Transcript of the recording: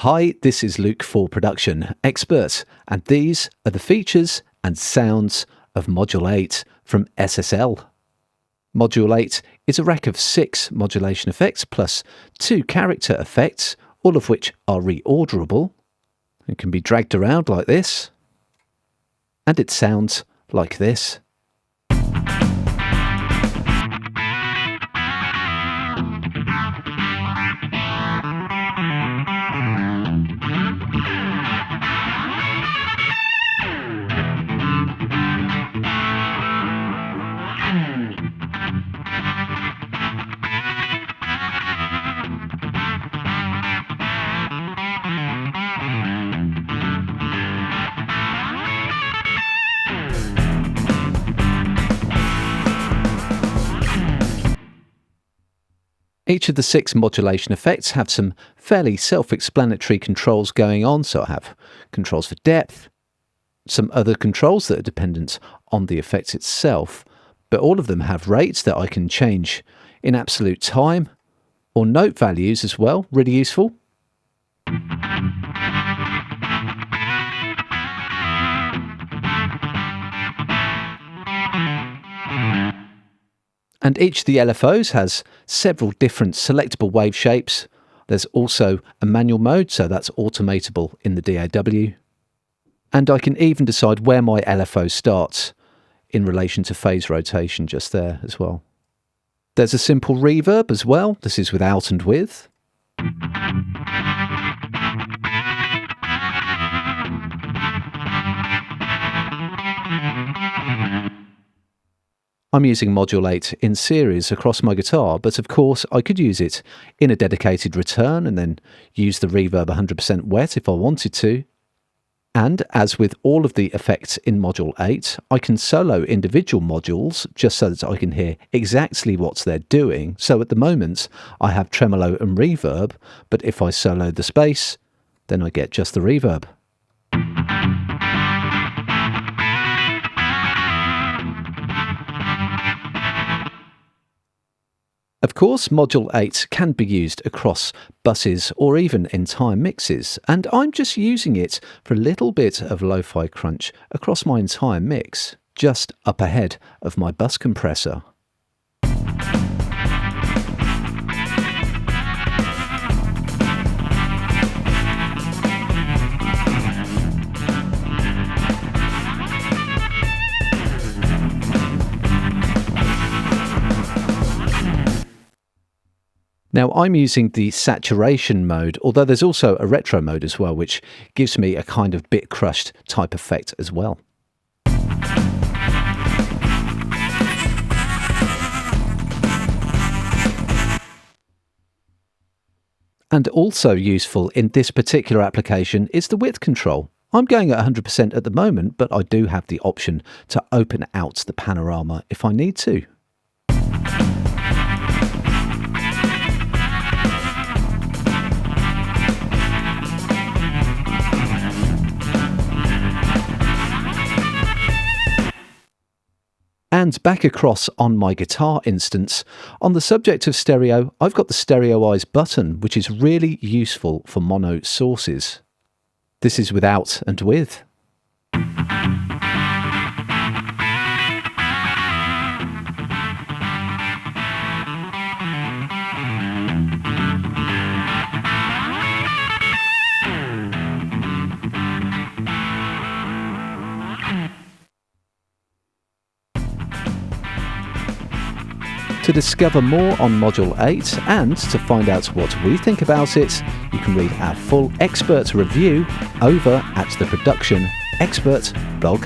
Hi, this is Luke for Production Expert, and these are the features and sounds of Module 8 from SSL. Module 8 is a rack of 6 modulation effects plus 2 character effects, all of which are reorderable. It can be dragged around like this, and it sounds like this. Each of the 6 modulation effects have some fairly self-explanatory controls going on. So I have controls for depth, some other controls that are dependent on the effect itself, but all of them have rates that I can change in absolute time, or note values as well, really useful. And each of the LFOs has several different selectable wave shapes. There's also a manual mode, so that's automatable in the DAW. And I can even decide where my LFO starts in relation to phase rotation just there as well. There's a simple reverb as well. This is without and with. I'm using Module 8 in series across my guitar, but of course I could use it in a dedicated return and then use the reverb 100% wet if I wanted to. And as with all of the effects in Module 8, I can solo individual modules just so that I can hear exactly what they're doing. So at the moment I have tremolo and reverb, but if I solo the space, then I get just the reverb. Of course, Module 8 can be used across buses or even entire mixes, and I'm just using it for a little bit of lo-fi crunch across my entire mix, just up ahead of my bus compressor. Now I'm using the saturation mode, although there's also a retro mode as well, which gives me a kind of bit crushed type effect as well. And also useful in this particular application is the width control. I'm going at 100% at the moment, but I do have the option to open out the panorama if I need to. And back across on my guitar instance, on the subject of stereo, I've got the Stereoize button, which is really useful for mono sources. This is without and with. To discover more on Module 8 and to find out what we think about it, you can read our full expert review over at the Production Expert blog